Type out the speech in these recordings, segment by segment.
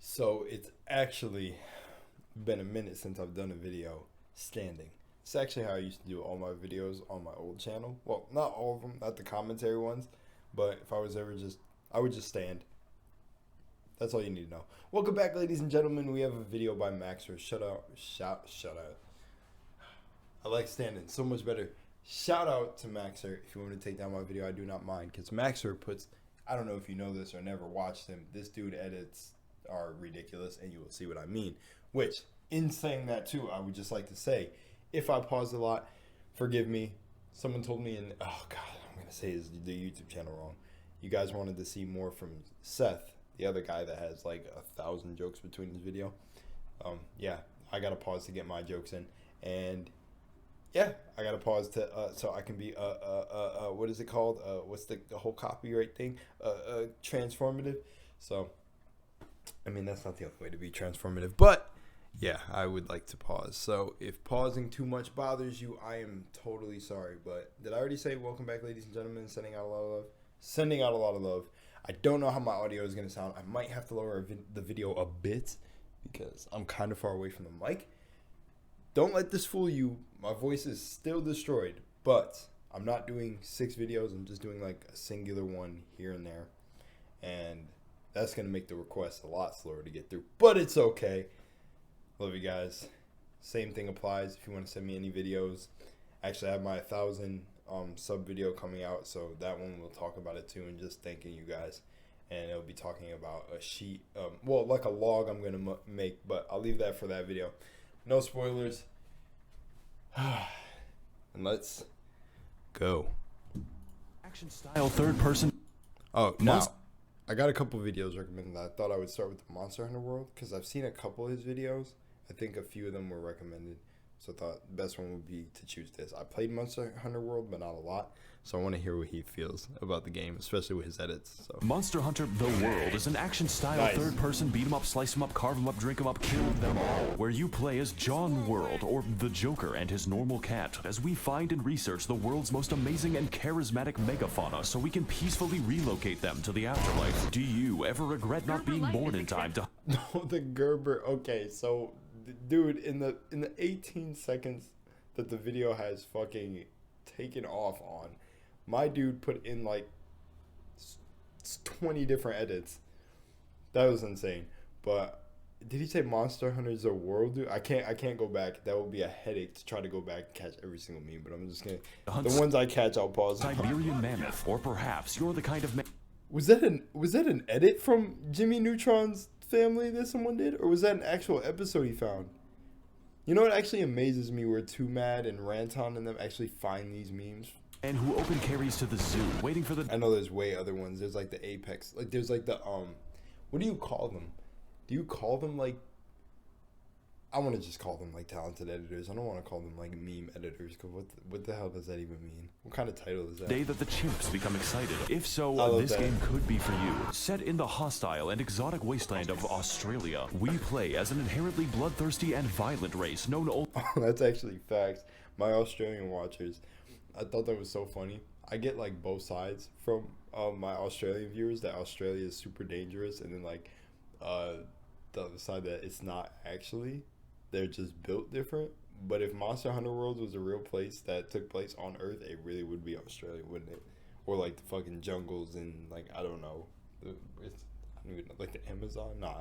So it's actually been a minute since I've done a video standing. It's actually how I used to do all my videos on my old channel. Well, not all of them, not the commentary ones, but if I was ever I would just stand. That's all you need to know. Welcome back, ladies and gentlemen. We have a video by Max0r. Shut out. I like standing so much better. Shout out to Max0r. If you want to take down my video, I do not mind, because Max0r puts, I don't know if you know this or never watched him, this dude edits are ridiculous, and you will see what I mean. Which, in saying that too, I would just like to say, if I pause a lot, forgive me. Someone told me oh god, I'm going to say the YouTube channel wrong. You guys wanted to see more from Seth, the other guy that has like 1,000 jokes between his video. Yeah, I got to pause to get my jokes in. And yeah, I got to pause to so I can be what is it called? What's the whole copyright thing? Transformative. So I mean, that's not the only way to be transformative, but yeah, I would like to pause. So if pausing too much bothers you, I am totally sorry. But did I already say welcome back, ladies and gentlemen? Sending out a lot of love. Sending out a lot of love. I don't know how my audio is going to sound. I might have to lower the video a bit because I'm kind of far away from the mic. Don't let this fool you. My voice is still destroyed, but I'm not doing 6 videos. I'm just doing like a singular one here and there. And that's going to make the request a lot slower to get through, but it's okay. Love you guys. Same thing applies if you want to send me any videos. Actually, I have my 1,000 sub video coming out, so that one we'll talk about it too, and just thanking you guys. And it'll be talking about a sheet, well, like a log I'm going to make, but I'll leave that for that video. No spoilers. And let's go. Action style third person. Oh, now I got a couple videos recommended. I thought I would start with the Monster Hunter World because I've seen a couple of his videos. I think a few of them were recommended, so I thought the best one would be to choose this. I played Monster Hunter World, but not a lot, so I want to hear what he feels about the game, especially with his edits. So Monster Hunter The World is an action-style third-person beat-em-up, slice-em-up, carve-em-up, drink-em-up, kill-them all, where you play as John World, or the Joker, and his normal cat, as we find and research the world's most amazing and charismatic megafauna so we can peacefully relocate them to the afterlife. Do you ever regret not being born in time to... No, the Gerber. Okay, so dude, in the 18 seconds that the video has fucking taken off on, my dude put in like 20 different edits. That was insane. But did he say Monster Hunter The World, dude? I can't go back. That would be a headache to try to go back and catch every single meme, but I'm just gonna, the ones I catch I'll pause. Siberian mammoth, or perhaps you're the kind of was that an edit from Jimmy Neutron's family that someone did, or was that an actual episode he found? You know what actually amazes me, where Too Mad and Ranton and them actually find these memes, and who open carries to the zoo waiting for the... I know there's way other ones. There's like the Apex, like there's like the what do you call them? Do you call them like, I want to just call them like talented editors. I don't want to call them like meme editors, because what the hell does that even mean? What kind of title is that? Day that the chimps become excited. If so, this game could be for you. Set in the hostile and exotic wasteland of Australia, we play as an inherently bloodthirsty and violent race known only... Oh, that's actually facts. My Australian watchers, I thought that was so funny. I get like both sides from my Australian viewers, that Australia is super dangerous, and then like the other side that it's not actually. They're just built different. But if Monster Hunter World was a real place that took place on Earth, it really would be Australia, wouldn't it? Or like the fucking jungles and like, I don't know. I don't even know, like the Amazon? Nah.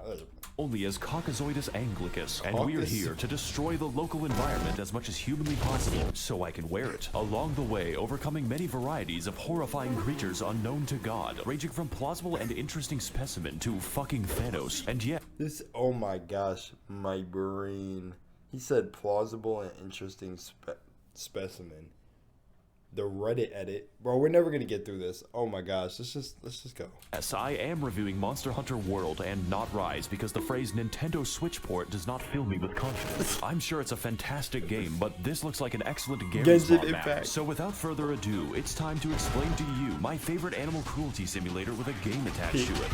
Only as Caucasoidus anglicus, and we're here to destroy the local environment as much as humanly possible, so I can wear it. Along the way, overcoming many varieties of horrifying creatures unknown to God, ranging from plausible and interesting specimen to fucking Thanos, and yet... This, oh my gosh, my brain. He said plausible and interesting specimen. The Reddit edit, bro. We're never gonna get through this. Oh my gosh, let's just go. Yes, I am reviewing Monster Hunter World and not Rise because the phrase Nintendo Switch port does not fill me with confidence. I'm sure it's a fantastic game, but this looks like an excellent Genshin map. So without further ado, it's time to explain to you my favorite animal cruelty simulator with a game attached to it.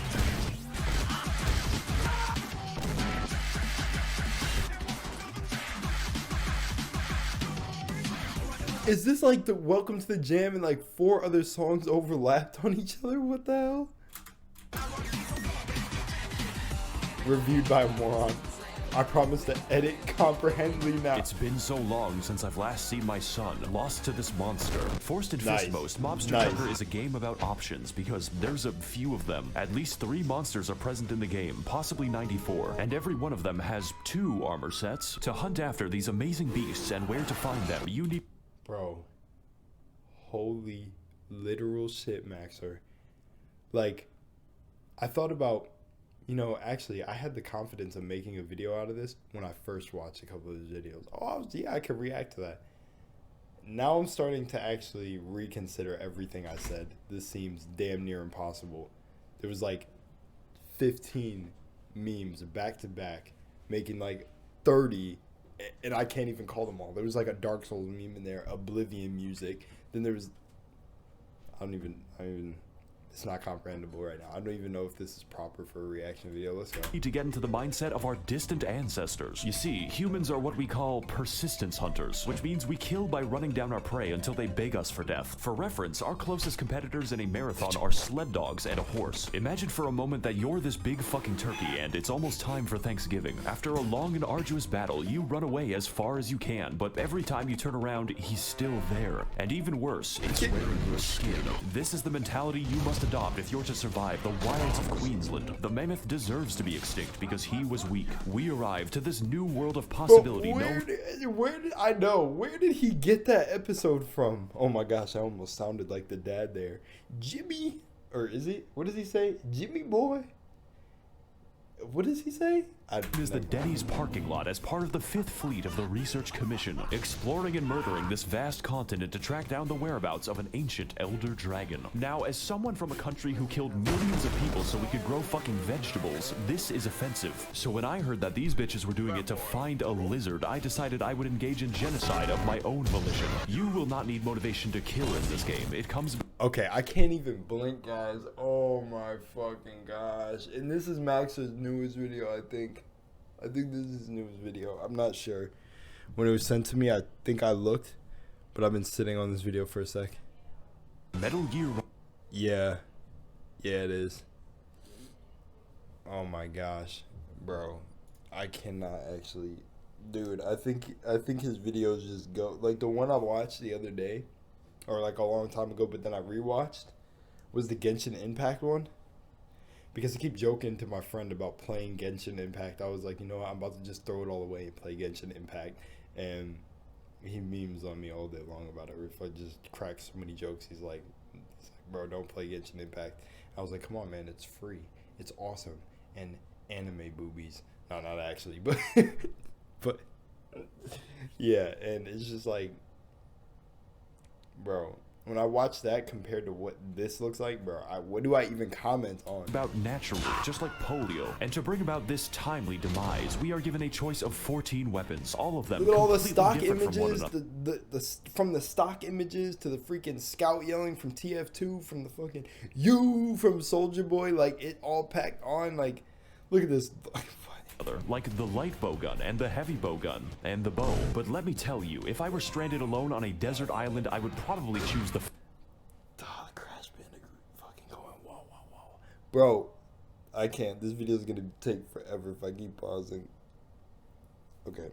Is this like the Welcome to the Jam and like 4 other songs overlapped on each other? What the hell? reviewed by a moron. I promise to edit comprehensively now. It's been so long since I've last seen my son lost to this monster. Forced and Nice. Fistmost, Mobster Nice. Junker is a game about options because there's a few of them. At least 3 monsters are present in the game, possibly 94, and every one of them has 2 armor sets. To hunt after these amazing beasts and where to find them, you need... Bro. Holy literal shit, Max0r. Like, I thought about... You know, actually, I had the confidence of making a video out of this when I first watched a couple of his videos. Oh, yeah, I could react to that. Now I'm starting to actually reconsider everything I said. This seems damn near impossible. There was like 15 memes back to back, making like 30, and I can't even call them all. There was like a Dark Souls meme in there, Oblivion music. Then there was, I don't even. It's not comprehensible right now. I don't even know if this is proper for a reaction video. Let's go. Need to get into the mindset of our distant ancestors. You see, humans are what we call persistence hunters, which means we kill by running down our prey until they beg us for death. For reference, our closest competitors in a marathon are sled dogs and a horse. Imagine for a moment that you're this big fucking turkey and it's almost time for Thanksgiving. After a long and arduous battle, you run away as far as you can, but every time you turn around, he's still there. And even worse, it's wearing your skin. This is the mentality you must adopt if you're to survive the wilds of Queensland. The mammoth deserves to be extinct because he was weak. We arrived to this new world of possibility. Where did he get that episode from? Oh my gosh, I almost sounded like the dad there. Jimmy, or is he? What does he say? Jimmy boy? What does he say? Is the Denny's parking lot as part of the 5th Fleet of the Research Commission, exploring and murdering this vast continent to track down the whereabouts of an ancient elder dragon. Now, as someone from a country who killed millions of people so we could grow fucking vegetables, this is offensive. So when I heard that these bitches were doing it to find a lizard, I decided I would engage in genocide of my own volition. You will not need motivation to kill in this game. It comes... Okay, I can't even blink, guys. Oh my fucking gosh. And this is Max's newest video, I think. I think this is his newest video. I'm not sure. When it was sent to me, I think I looked. But I've been sitting on this video for a sec. Metal Gear... Yeah. Yeah, it is. Oh my gosh. Bro. I cannot actually... Dude, I think his videos just go... Like, the one I watched the other day, or like a long time ago, but then I rewatched, was the Genshin Impact one. Because I keep joking to my friend about playing Genshin Impact. I was like, you know what, I'm about to just throw it all away and play Genshin Impact. And he memes on me all day long about it. If I just crack so many jokes, he's like, bro, don't play Genshin Impact. I was like, come on, man, it's free. It's awesome. And anime boobies. No, not actually, but... but, yeah, and it's just like... Bro, when I watch that compared to what this looks like, bro, what do I even comment on? About naturally, just like polio. And to bring about this timely demise, we are given a choice of 14 weapons, all of them look at all the completely stock different images, from from the stock images to the freaking scout yelling from TF2, from the fucking you from Soldier Boy, like it all packed on. Like, look at this. like the light bow gun and the heavy bow gun and the bow. But let me tell you, if I were stranded alone on a desert island, I would probably choose the Crash Bandicoot fucking going wow wow wow. Bro, I can't. This video is gonna take forever if I keep pausing. Okay.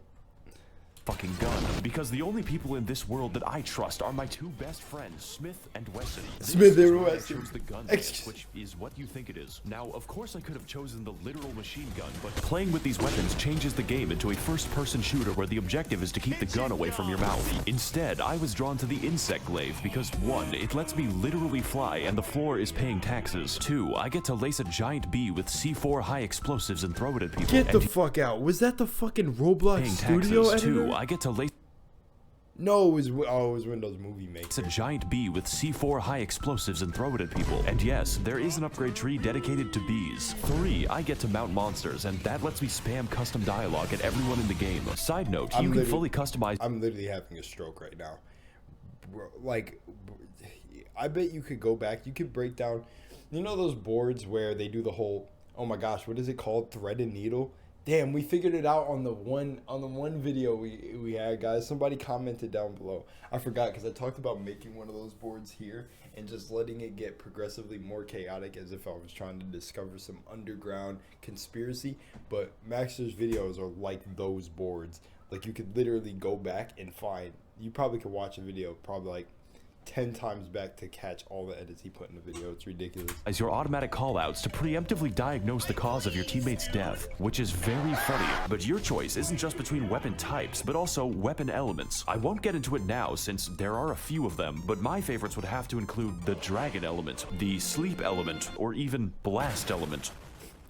fucking gun, because the only people in this world that I trust are my 2 best friends, Smith and Wesson. Smith and I Wesson. chose the gun, which is what you think it is. Now, of course I could have chosen the literal machine gun, but playing with these weapons changes the game into a first-person shooter where the objective is to keep the gun away from your mouth. Instead, I was drawn to the insect glaive because 1, it lets me literally fly and the floor is paying taxes. 2, I get to lace a giant bee with C4 high explosives and throw it at people. Get the fuck out. Was that the fucking Roblox studio editor? 2, I get to lace... No, it was Windows Movie Maker. It's a giant bee with C4 high explosives and throw it at people. And yes, there is an upgrade tree dedicated to bees. 3, I get to mount monsters, and that lets me spam custom dialogue at everyone in the game. Side note, you can fully customize... I'm literally having a stroke right now. Bro, like, I bet you could go back, you could break down, you know those boards where they do the whole, oh my gosh, what is it called? Thread and needle? Damn, we figured it out on the one video we had, guys. Somebody commented down below. I forgot because I talked about making one of those boards here and just letting it get progressively more chaotic as if I was trying to discover some underground conspiracy. But Max0r's videos are like those boards. Like, you could literally go back and find. You probably could watch a video probably like 10 times back to catch all the edits he put in the video. It's ridiculous. As your automatic callouts to preemptively diagnose the cause of your teammate's death, which is very funny. But your choice isn't just between weapon types, but also weapon elements. I won't get into it now since there are a few of them, but my favorites would have to include the dragon element, the sleep element, or even blast element.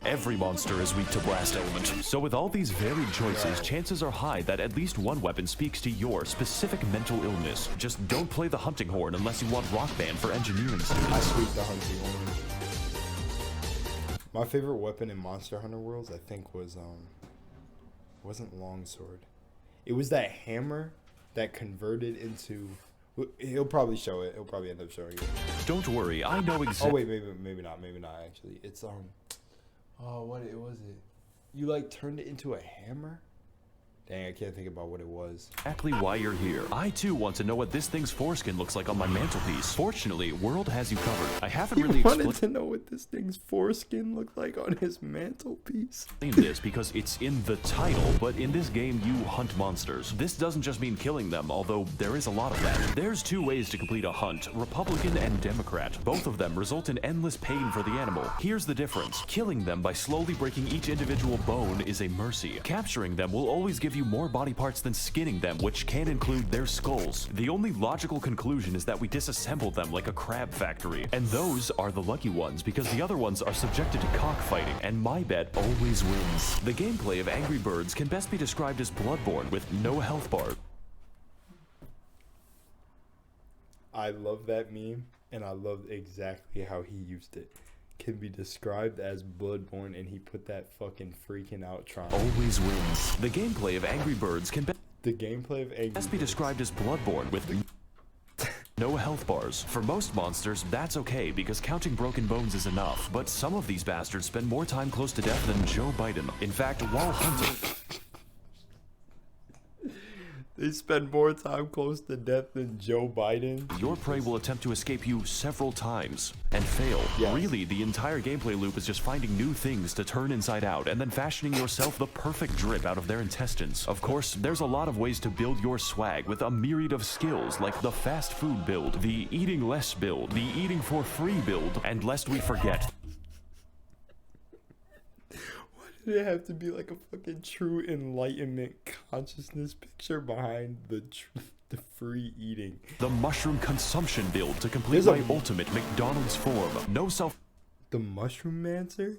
Every monster is weak to blast element. So with all these varied choices, chances are high that at least one weapon speaks to your specific mental illness. Just don't play the hunting horn unless you want Rock Band for engineering students. I sweep the hunting horn. My favorite weapon in Monster Hunter Worlds, I think, wasn't longsword. It was that hammer that converted into. He'll probably show it. He'll probably end up showing it. Don't worry, I know exactly. Oh wait, maybe not actually. It's Oh, what was it? You like turned it into a hammer? Dang, I can't think about what it was. Exactly why you're here. I too want to know what this thing's foreskin looks like on my mantelpiece. Fortunately, World has you covered. I haven't really wanted to know what this thing's foreskin looked like on his mantelpiece. This because it's in the title, but in this game you hunt monsters. This doesn't just mean killing them, although there is a lot of that. There's two ways to complete a hunt, Republican and Democrat. Both of them result in endless pain for the animal. Here's the difference. Killing them by slowly breaking each individual bone is a mercy. Capturing them will always give you more body parts than skinning them, which can include their skulls. The only logical conclusion is that we disassemble them like a crab factory. And those are the lucky ones, because the other ones are subjected to cockfighting, and my bet always wins. The gameplay of Angry Birds can best be described as Bloodborne with no health bar. I love that meme, and I love exactly how he used it. Can be described as Bloodborne, and he put that fucking freaking out trying. Always wins. The gameplay of Angry Birds can best be described as Bloodborne with no health bars. For most monsters, that's okay because counting broken bones is enough, but some of these bastards spend more time close to death than Joe Biden. In fact, while hunting, they spend more time close to death than Joe Biden. Your prey will attempt to escape you several times and fail. Yes. Really, the entire gameplay loop is just finding new things to turn inside out and then fashioning yourself the perfect drip out of their intestines. Of course, there's a lot of ways to build your swag with a myriad of skills like the fast food build, the eating less build, the eating for free build, and lest we forget, it have to be like a fucking true enlightenment consciousness picture behind the free eating. The mushroom consumption build to complete my ultimate McDonald's form. No self. The mushroom mancer?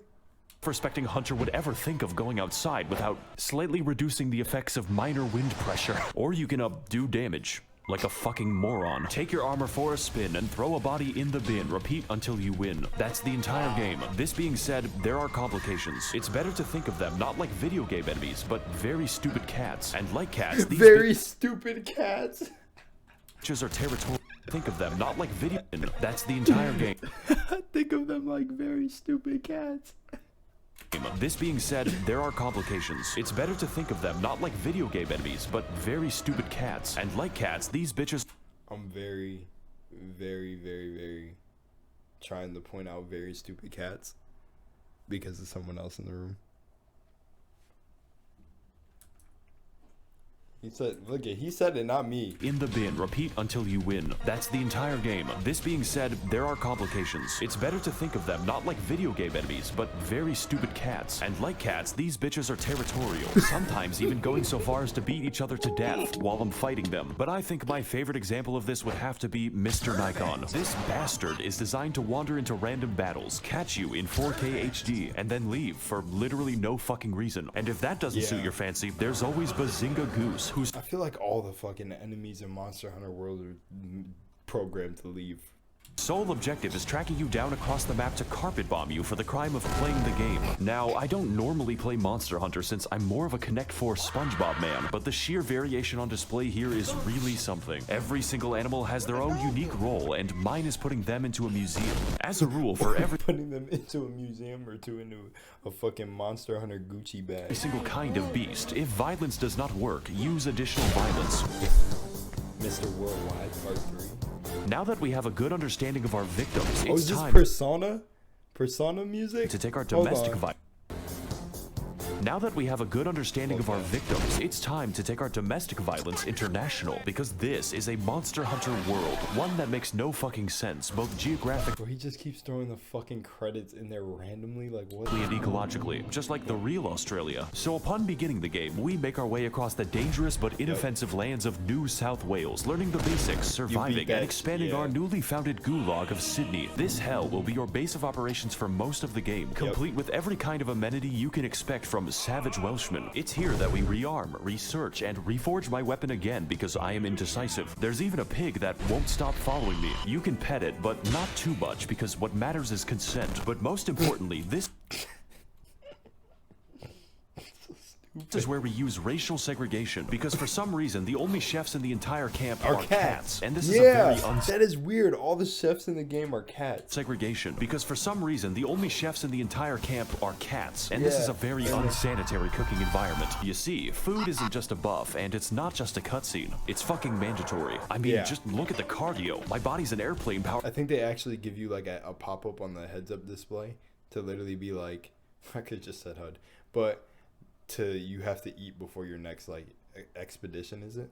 Respecting hunter would ever think of going outside without slightly reducing the effects of minor wind pressure. Or you can do damage. Like a fucking moron. Take your armor for a spin and throw a body in the bin. Repeat until you win. That's the entire game. This being said, there are complications. It's better to think of them not like video game enemies, but very stupid cats. And like cats, these very stupid cats. Bitches are territorial. Think of them not like video. That's the entire game. Think of them like very stupid cats. This being said, there are complications. It's better to think of them not like video game enemies, but very stupid cats. And like cats, these bitches... I'm very trying to point out very stupid cats because there's someone else in the room. He said it, not me. In the bin, repeat until you win. That's the entire game. This being said, there are complications. It's better to think of them not like video game enemies, but very stupid cats. And like cats, these bitches are territorial, sometimes even going so far as to beat each other to death while I'm fighting them. But I think my favorite example of this would have to be Mr. Nikon. This bastard is designed to wander into random battles, catch you in 4K HD, and then leave for literally no fucking reason. And if that doesn't suit your fancy, there's always Bazinga Goose, who's... I feel like all the fucking enemies in Monster Hunter World are programmed to leave. sole objective is tracking you down across the map to carpet bomb you for the crime of playing the game. Now, I don't normally play Monster Hunter since I'm more of a Connect 4 SpongeBob man, but the sheer variation on display here is really something. Every single animal has their own unique role, and mine is putting them into a museum. As a rule, for every putting them into a museum or into a fucking Monster Hunter Gucci bag. single kind of beast, if violence does not work, use additional violence. Mr. Worldwide Part 3. Now that we have a good understanding of our victims, Oh, it's is this time Persona music? to take our Hold domestic on. violence. Now that we have a good understanding of our victims, it's time to take our domestic violence international, because this is a Monster Hunter world, one that makes no fucking sense, both geographically Bro, he just keeps throwing the fucking credits in there randomly, like what? and ecologically, just like the real Australia. So upon beginning the game, we make our way across the dangerous but inoffensive lands of New South Wales, learning the basics, surviving, that, and expanding yeah. our newly founded gulag of Sydney. This hell will be your base of operations for most of the game, complete with every kind of amenity you can expect from savage Welshmen. It's here that we rearm, research, and reforge my weapon again because I am indecisive. There's even a pig that won't stop following me. You can pet it, but not too much because what matters is consent. But most importantly, this is where we use racial segregation because for some reason the only chefs in the entire camp are cats. And this is a very that is weird. All the chefs in the game are cats. segregation because for some reason the only chefs in the entire camp are cats, and this is a very unsanitary cooking environment. You see, food isn't just a buff, and it's not just a cutscene. It's fucking mandatory. I mean, just look at the cardio. My body's an airplane power. I think they actually give you like a pop-up on the heads-up display to literally be like, I could just said HUD, but you have to eat before your next like expedition, is it?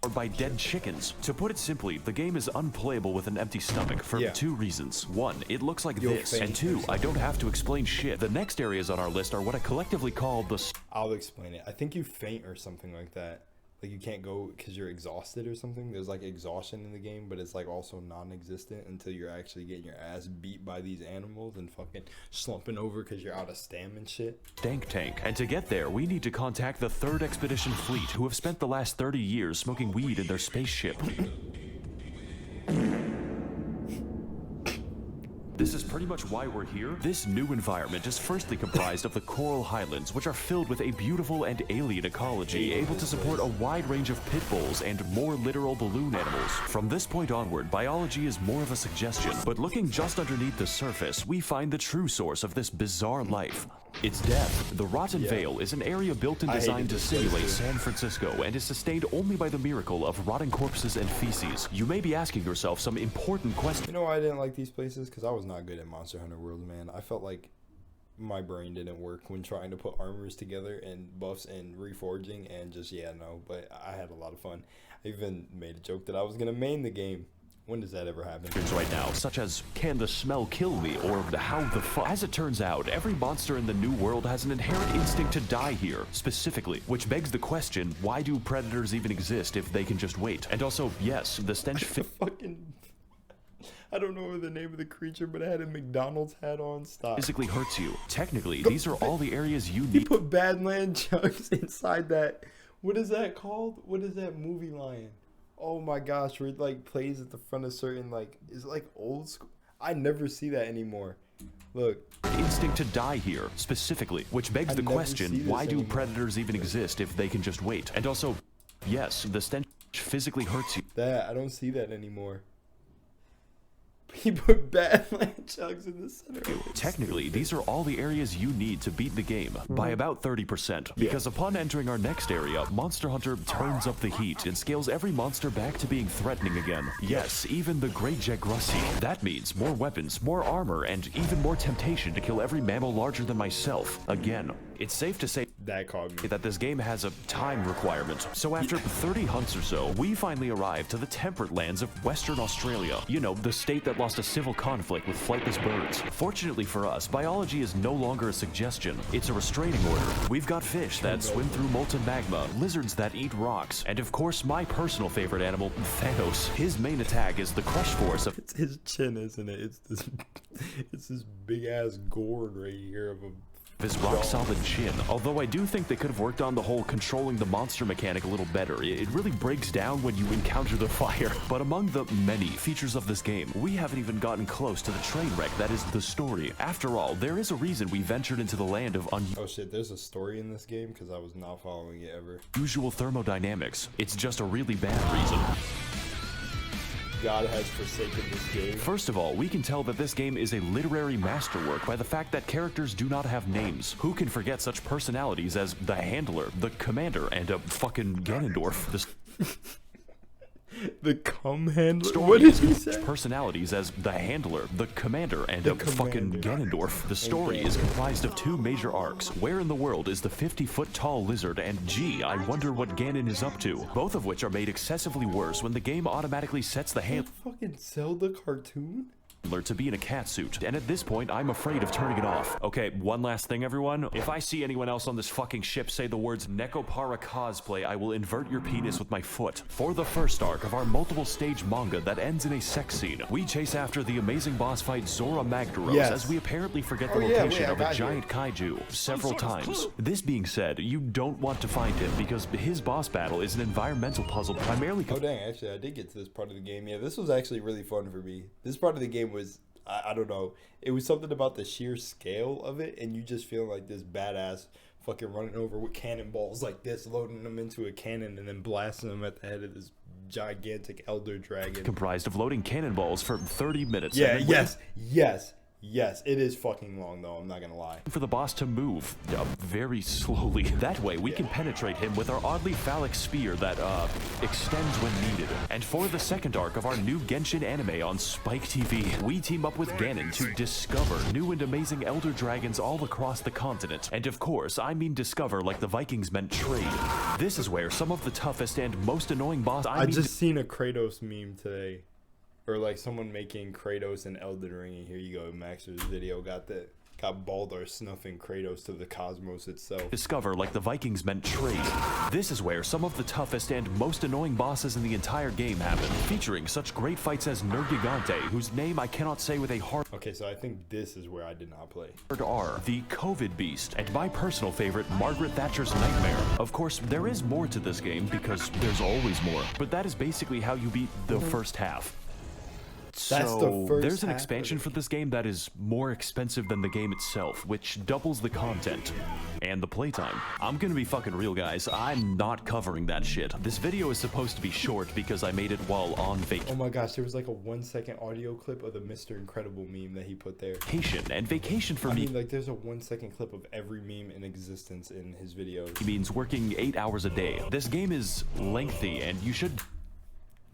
Or by dead chickens. To put it simply, the game is unplayable with an empty stomach for two reasons. One, it looks like this, and two, I don't have to explain shit. The next areas on our list are what I collectively call the I'll explain it. I think you faint or something like that. Like you can't go because you're exhausted or something. There's like exhaustion in the game, but it's like also non-existent until you're actually getting your ass beat by these animals and fucking slumping over because you're out of stamina and shit. Dank tank. And to get there, we need to contact the 3rd Expedition Fleet, who have spent the last 30 years smoking weed in their spaceship. This is pretty much why we're here. This new environment is firstly comprised of the Coral Highlands, which are filled with a beautiful and alien ecology, able to support a wide range of pit bulls and more literal balloon animals. From this point onward, biology is more of a suggestion, but looking just underneath the surface, we find the true source of this bizarre life. It's death. The Rotten Vale is an area built and designed to simulate San Francisco and is sustained only by the miracle of rotting corpses and feces. You may be asking yourself some important questions. You know why I didn't like these places? Because I was not good at Monster Hunter World, man. I felt like my brain didn't work when trying to put armors together and buffs and reforging and just, but I had a lot of fun. I even made a joke that I was going to main the game. When does that ever happen? Right now, such as, can the smell kill me, or how the fuck? As it turns out, every monster in the new world has an inherent instinct to die here, specifically, which begs the question, why do predators even exist if they can just wait? And also, yes, the stench I don't know the name of the creature, but it had a McDonald's hat on. Stop. physically hurts you. Technically, these are all the areas you He need. put Badland Chugs inside that. What is that called? What is that movie lion? Oh my gosh, where it like plays at the front of certain like, is it like old school? I never see that anymore. Look. Instinct to die here, specifically, which begs the question, why do predators even exist if they can just wait? And also, yes, the stench physically hurts you. I don't see that anymore. He put Badland Chugs in the center. Technically, these are all the areas you need to beat the game by about 30%. Because upon entering our next area, Monster Hunter turns up the heat and scales every monster back to being threatening again. Yes, even the Great Jagrussi. That means more weapons, more armor, and even more temptation to kill every mammal larger than myself. Again, it's safe to say that this game has a time requirement. So after 30 hunts or so, we finally arrived to the temperate lands of Western Australia. You know, the state that lost a civil conflict with flightless birds. Fortunately for us, biology is no longer a suggestion. It's a restraining order. We've got fish that swim through molten magma, lizards that eat rocks, and of course my personal favorite animal, Thanos. His main attack is the crush force of... It's his chin, isn't it? It's this big ass gourd right here of a his rock-solid chin, although I do think they could have worked on the whole controlling the monster mechanic a little better. It really breaks down when you encounter the fire. But among the many features of this game, we haven't even gotten close to the train wreck that is the story. After all, there is a reason we ventured into the land of Oh shit, there's a story in this game because I was not following it ever. unusual thermodynamics. It's just a really bad reason. God has forsaken this game. First of all, we can tell that this game is a literary masterwork by the fact that characters do not have names. Who can forget such personalities as the Handler, the Commander, and a fucking Ganondorf? The cum handler? Story What did he say? Personalities as the Handler, the Commander, and a fucking Ganondorf. The story is comprised of two major arcs. Where in the world is the 50-foot tall lizard? And gee, I wonder what Ganon is up to. Both of which are made excessively worse when the game automatically sets the handler Fucking Zelda cartoon? to be in a cat suit, and at this point I'm afraid of turning it off. Okay, one last thing, everyone. If I see anyone else on this fucking ship say the words Nekopara cosplay, I will invert your penis with my foot. For the first arc of our multiple stage manga that ends in a sex scene, we chase after the amazing boss fight Zora Magdaros as we apparently forget the location of a giant kaiju several times. This being said, you don't want to find him because his boss battle is an environmental puzzle primarily. Oh dang, actually I did get to this part of the game. Yeah, this was actually really fun for me. This part of the game was, I don't know, it was something about the sheer scale of it, and you just feel like this badass fucking running over with cannonballs like this, loading them into a cannon and then blasting them at the head of this gigantic elder dragon. Comprised of loading cannonballs for 30 minutes. Yeah, yes, it is fucking long though, I'm not gonna lie. For the boss to move very slowly. That way we can penetrate him with our oddly phallic spear that extends when needed. And for the second arc of our new Genshin anime on Spike TV, we team up with Ganon to discover new and amazing elder dragons all across the continent. And of course, I mean discover like the Vikings meant trade. This is where some of the toughest and most annoying bosses. I just seen a Kratos meme today. Or like someone making Kratos and Elden Ring, and here you go, Max0r's video got Baldur snuffing Kratos to the cosmos itself. Discover like the Vikings meant trade. This is where some of the toughest and most annoying bosses in the entire game happen, featuring such great fights as Nergigante, whose name I cannot say with a hard Okay, so I think this is where I did not play. R, the COVID Beast, and my personal favorite, Margaret Thatcher's Nightmare. Of course, there is more to this game because there's always more, but that is basically how you beat the first half. There's an expansion for this game that is more expensive than the game itself, which doubles the content and the playtime. I'm gonna be fucking real, guys. I'm not covering that shit. This video is supposed to be short because I made it while on vacation. Oh my gosh, there was like a 1-second audio clip of the Mr. Incredible meme that he put there. And vacation for me. I mean, like there's a 1-second clip of every meme in existence in his videos. He means working 8 hours a day. This game is lengthy and you should.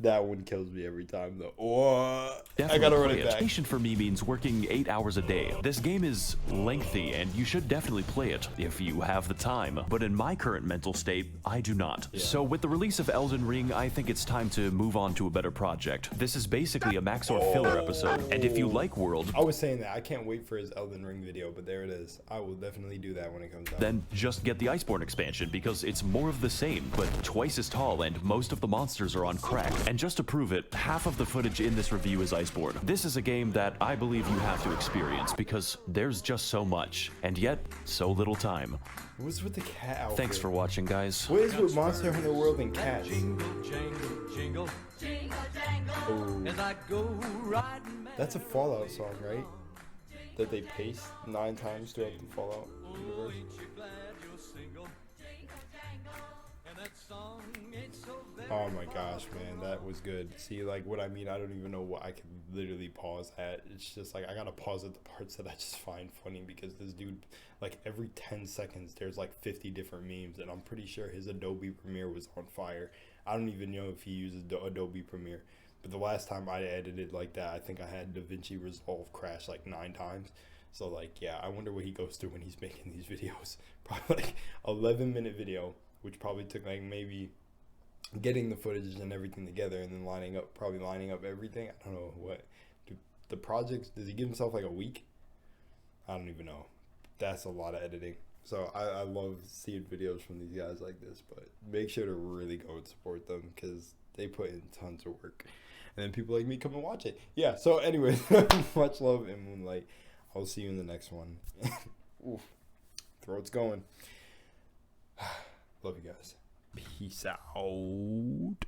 That one kills me every time though. Oh, I gotta run it back. Vacation for me means working 8 hours a day. This game is lengthy and you should definitely play it if you have the time. But in my current mental state, I do not. Yeah. So with the release of Elden Ring, I think it's time to move on to a better project. This is basically a Max0r filler episode. And if you like World... I was saying that. I can't wait for his Elden Ring video, but there it is. I will definitely do that when it comes out. Then just get the Iceborne expansion because it's more of the same, but twice as tall and most of the monsters are on crack. And just to prove it, half of the footage in this review is Iceborne. This is a game that I believe you have to experience because there's just so much, and yet so little time. What's with the cat outfit? Thanks for watching, guys. What is with Monster Hunter World and cats? Jingle, that's a Fallout song, right? That they paste 9 times throughout the Fallout universe. Oh my gosh, man, that was good. See, like, what I mean, I don't even know what I can literally pause at. It's just like I gotta pause at the parts that I just find funny because this dude, like, every 10 seconds there's like 50 different memes, and I'm pretty sure his Adobe Premiere was on fire. I don't even know if he uses Adobe Premiere, but the last time I edited like that, I think I had DaVinci Resolve crash like 9 times. So like, yeah, I wonder what he goes through when he's making these videos. Probably like 11-minute video, which probably took like maybe getting the footage and everything together and then lining up everything. I don't know what the projects, does he give himself like a week? I don't even know. That's a lot of editing. So I love seeing videos from these guys like this, but make sure to really go and support them because they put in tons of work, and then people like me come and watch it. Yeah, so anyways, much love and Moonlight. I'll see you in the next one. Oof. throat's going. Love you guys. Peace out.